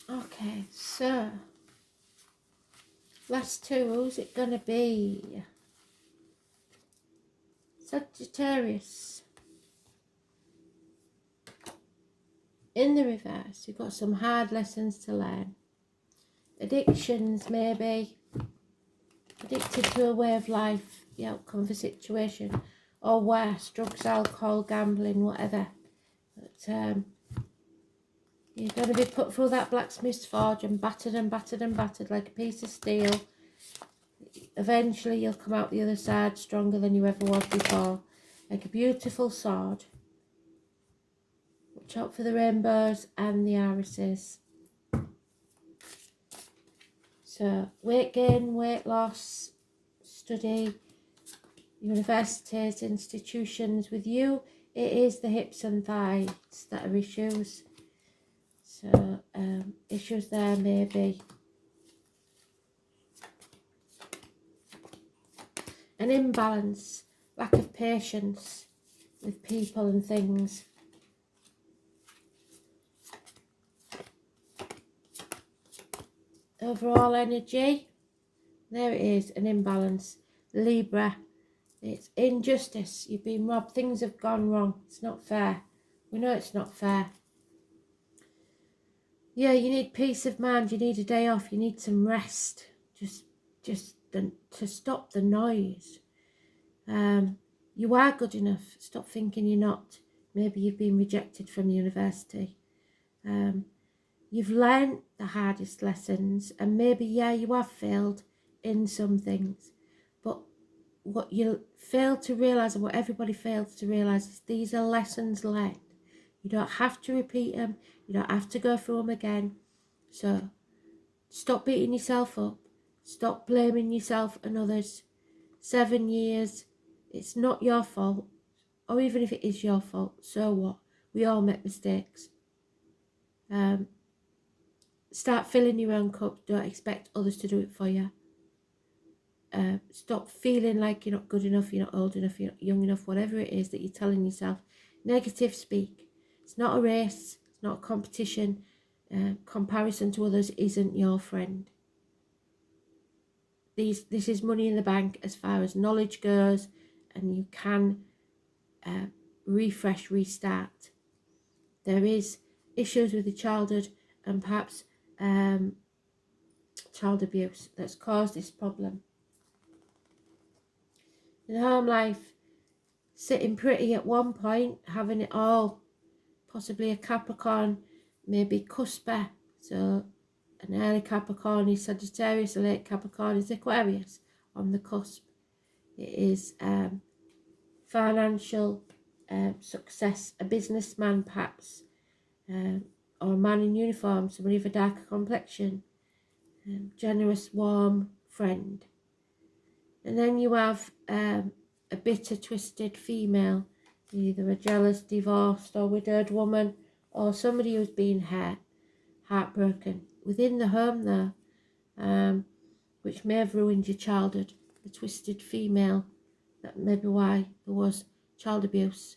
Okay, so last two, who's it gonna be? Sagittarius. In the reverse, you've got some hard lessons to learn. Addictions, maybe. Addicted to a way of life, the outcome of a situation. Or worse, drugs, alcohol, gambling, whatever. But you're going to be put through that blacksmith's forge and battered and battered and battered like a piece of steel. Eventually you'll come out the other side stronger than you ever was before. Like a beautiful sword. Watch out for the rainbows and the irises. So, weight gain, weight loss, study, universities, institutions. With you, it is the hips and thighs that are issues. So, issues there maybe. An imbalance, lack of patience with people and things. Overall energy, there it is, an imbalance. Libra, it's injustice. You've been robbed. Things have gone wrong. It's not fair. We know it's not fair. Yeah, you need peace of mind. You need a day off. You need some rest. Just to stop the noise. You are good enough. Stop thinking you're not. Maybe you've been rejected from university. You've learned the hardest lessons, and maybe, yeah, you have failed in some things. But what you fail to realise, and what everybody fails to realise, is these are lessons learned. You don't have to repeat them. You don't have to go through them again. So stop beating yourself up. Stop blaming yourself and others. 7 years, it's not your fault. Or even if it is your fault, so what? We all make mistakes. Start filling your own cup. Don't expect others to do it for you. Stop feeling like you're not good enough, you're not old enough, you're not young enough, whatever it is that you're telling yourself. Negative speak. It's not a race. It's not a competition. Comparison to others isn't your friend. This is money in the bank as far as knowledge goes, and you can refresh, restart. There is issues with the childhood and perhaps child abuse that's caused this problem. In home life, sitting pretty at one point, having it all, possibly a Capricorn, maybe cusper, so an early Capricorn is Sagittarius, a late Capricorn is Aquarius, on the cusp. It is financial success, a businessman perhaps, or a man in uniform, somebody of a darker complexion, generous, warm friend. And then you have a bitter, twisted female, either a jealous, divorced or widowed woman, or somebody who's been hurt, heartbroken. Within the home though, which may have ruined your childhood. The twisted female, that may be why there was child abuse.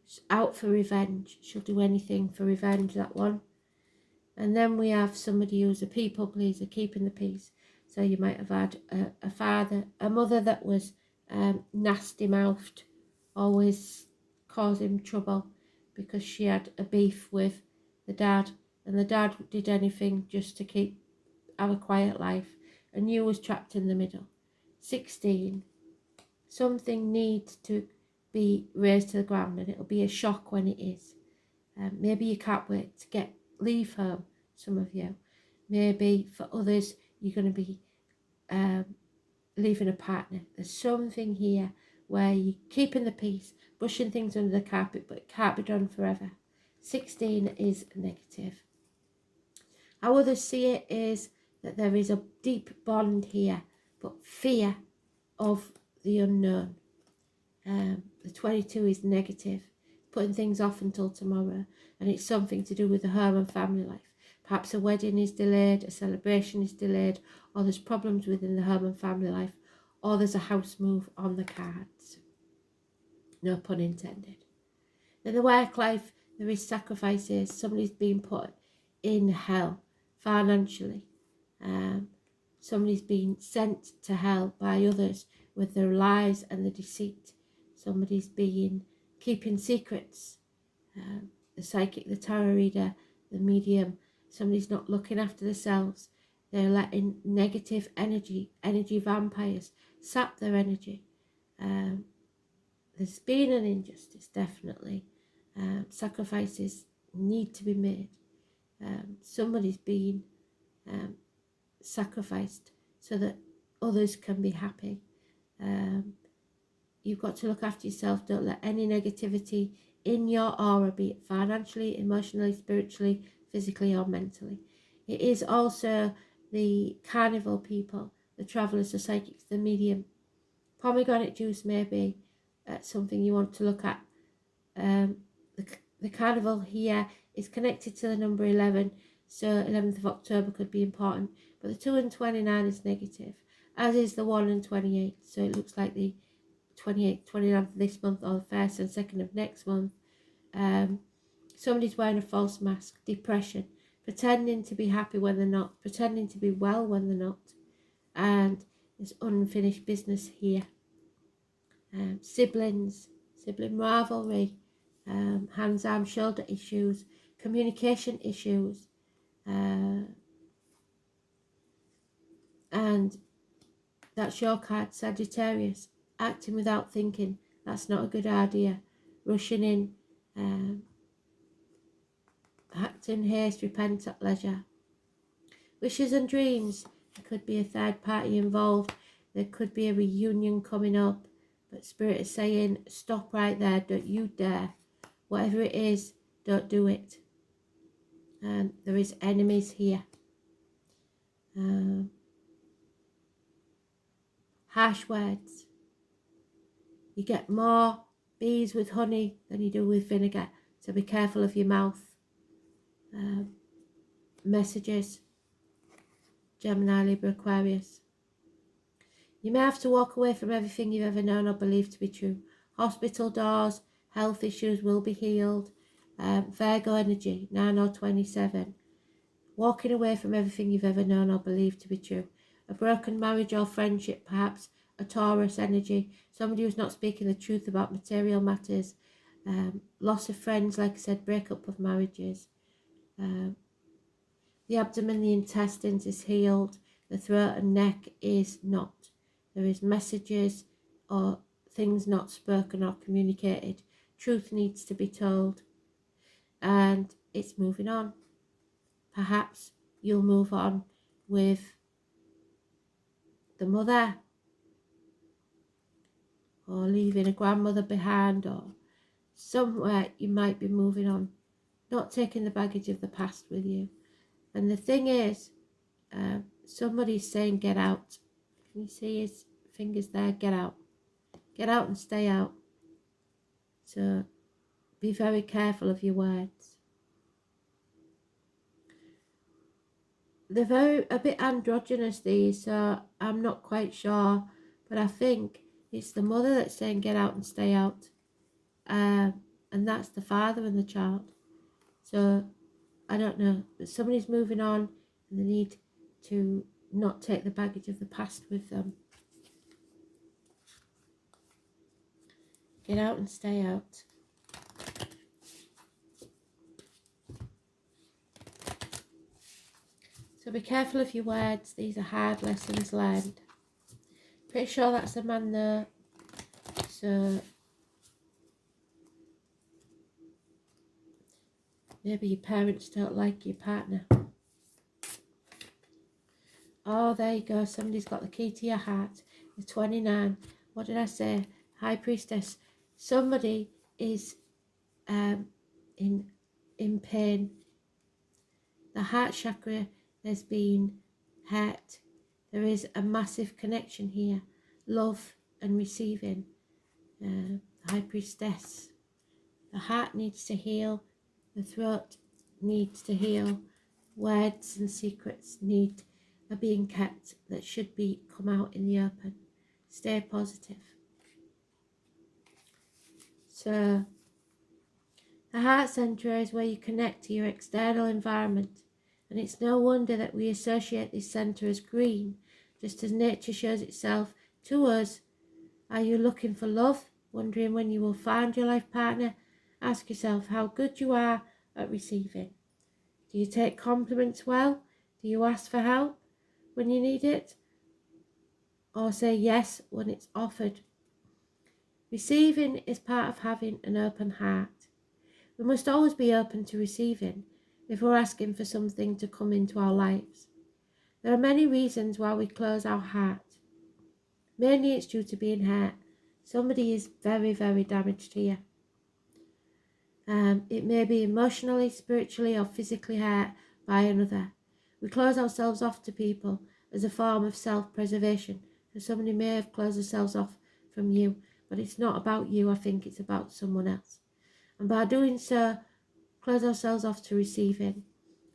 She's out for revenge. She'll do anything for revenge, that one. And then we have somebody who's a people pleaser, keeping the peace. So you might have had a mother that was nasty-mouthed, always causing trouble because she had a beef with the dad, and the dad did anything just to have a quiet life, and you was trapped in the middle. 16, something needs to be raised to the ground, and it'll be a shock when it is. Maybe you can't wait to leave home, some of you. Maybe for others, you're going to be leaving a partner. There's something here where you're keeping the peace, brushing things under the carpet, but it can't be done forever. 16 is negative. How others see it is that there is a deep bond here, but fear of the unknown. The 22 is negative, putting things off until tomorrow, and it's something to do with the home and family life. Perhaps a wedding is delayed, a celebration is delayed, or there's problems within the home and family life, or there's a house move on the cards. No pun intended. In the work life, there is sacrifices. Somebody's being put in hell financially. Somebody's been sent to hell by others with their lies and the deceit. Somebody's been keeping secrets. The psychic, the tarot reader, the medium. Somebody's not looking after themselves. They're letting negative energy vampires, sap their energy. There's been an injustice, definitely. Sacrifices need to be made. Somebody's been sacrificed so that others can be happy. You've got to look after yourself. Don't let any negativity in your aura, be it financially, emotionally, spiritually, physically or mentally. It is also the carnival people, the travellers, the psychics, the medium. Pomegranate juice may be something you want to look at. The carnival here is connected to the number 11, so 11th of October could be important, but the 2 and 29 is negative, as is the 1 and 28, so it looks like the 28th, 29th of this month or the 1st and 2nd of next month. Somebody's wearing a false mask, depression, pretending to be happy when they're not, pretending to be well when they're not, and there's unfinished business here. Siblings, sibling rivalry, hands, arm, shoulder issues, communication issues, and that's your card, Sagittarius. Acting without thinking, that's not a good idea. Rushing in, act in haste, repent at leisure. Wishes and dreams, there could be a third party involved, there could be a reunion coming up, but Spirit is saying, stop right there, don't you dare. Whatever it is, don't do it. There is enemies here. Harsh words. You get more bees with honey than you do with vinegar, so be careful of your mouth. Messages. Gemini, Libra, Aquarius. You may have to walk away from everything you've ever known or believed to be true. Hospital doors, health issues will be healed. Virgo energy, 9 or 27. Walking away from everything you've ever known or believed to be true. A broken marriage or friendship, perhaps. A Taurus energy. Somebody who's not speaking the truth about material matters. Loss of friends, like I said, breakup of marriages. The abdomen, the intestines is healed. The throat and neck is not. There is messages or things not spoken or communicated. Truth needs to be told. And it's moving on. Perhaps you'll move on with the mother, or leaving a grandmother behind, or somewhere you might be moving on, not taking the baggage of the past with you. And the thing is, somebody's saying get out. Can you see his fingers there? Get out. Get out and stay out. So be very careful of your words. They're a bit androgynous, these, so I'm not quite sure, but I think it's the mother that's saying get out and stay out, and that's the father and the child. So I don't know, but somebody's moving on and they need to not take the baggage of the past with them. Get out and stay out. So be careful of your words. These are hard lessons learned. Pretty sure that's a man there. So maybe your parents don't like your partner. Oh, there you go. Somebody's got the key to your heart. The 29. What did I say? High Priestess. Somebody is in pain. The heart chakra has been hurt. There is a massive connection here. Love and receiving. High Priestess. The heart needs to heal. The throat needs to heal. Words and secrets are being kept that should be come out in the open. Stay positive. So the heart center is where you connect to your external environment. And it's no wonder that we associate this centre as green, just as nature shows itself to us. Are you looking for love, wondering when you will find your life partner? Ask yourself how good you are at receiving. Do you take compliments well? Do you ask for help when you need it? Or say yes when it's offered? Receiving is part of having an open heart. We must always be open to receiving if we're asking for something to come into our lives. There are many reasons why we close our heart. Mainly it's due to being hurt. Somebody is very, very damaged here. It may be emotionally, spiritually or physically hurt by another. We close ourselves off to people as a form of self-preservation. So somebody may have closed themselves off from you, but it's not about you. I think it's about someone else. And by doing so, close ourselves off to receiving.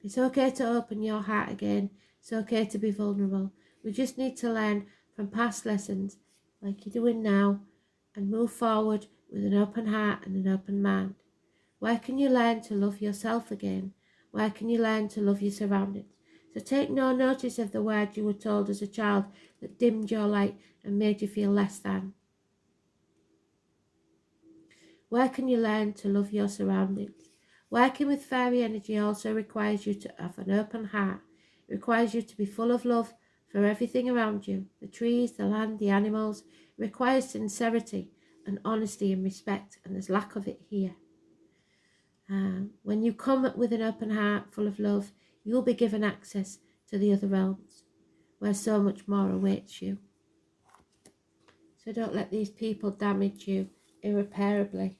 It's okay to open your heart again. It's okay to be vulnerable. We just need to learn from past lessons, like you're doing now, and move forward with an open heart and an open mind. Where can you learn to love yourself again? Where can you learn to love your surroundings? So take no notice of the words you were told as a child that dimmed your light and made you feel less than. Where can you learn to love your surroundings? Working with fairy energy also requires you to have an open heart. It requires you to be full of love for everything around you, the trees, the land, the animals. It requires sincerity and honesty and respect, and there's lack of it here. When you come with an open heart full of love, you'll be given access to the other realms, where so much more awaits you. So don't let these people damage you irreparably.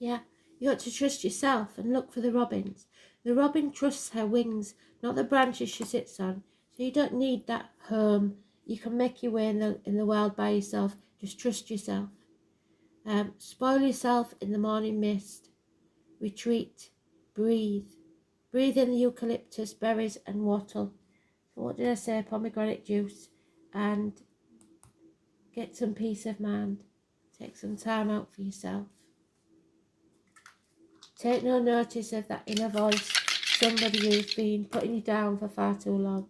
Yeah, you got to trust yourself and look for the robins. The robin trusts her wings, not the branches she sits on. So you don't need that home. You can make your way in the world by yourself. Just trust yourself. Spoil yourself in the morning mist. Retreat. Breathe. Breathe in the eucalyptus, berries and wattle. So what did I say? Pomegranate juice. And get some peace of mind. Take some time out for yourself. Take no notice of that inner voice, somebody who's been putting you down for far too long.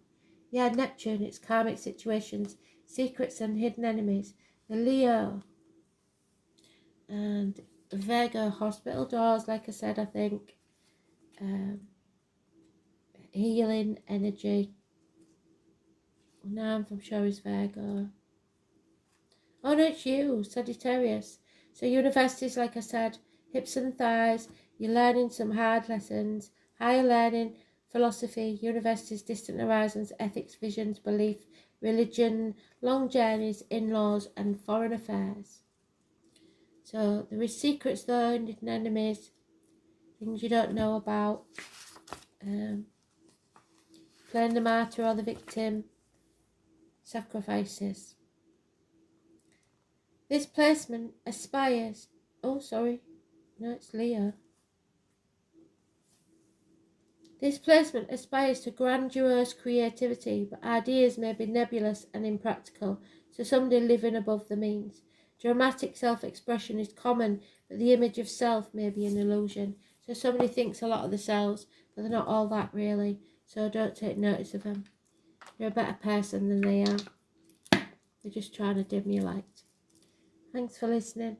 Yeah, Neptune, it's karmic situations, secrets and hidden enemies. The Leo and Virgo, hospital doors, like I said, I think. Healing energy. No, I'm sure it's Virgo. Oh no, it's you, Sagittarius. So universities, like I said, hips and thighs, you're learning some hard lessons, higher learning, philosophy, universities, distant horizons, ethics, visions, belief, religion, long journeys, in-laws and foreign affairs. So there is secrets though, and hidden enemies, things you don't know about, playing the martyr or the victim, sacrifices. This placement aspires, it's Leo. This placement aspires to grandiose creativity, but ideas may be nebulous and impractical, so somebody living above the means. Dramatic self-expression is common, but the image of self may be an illusion. So somebody thinks a lot of themselves, but they're not all that really, so don't take notice of them. You're a better person than they are. They're just trying to dim your light. Thanks for listening.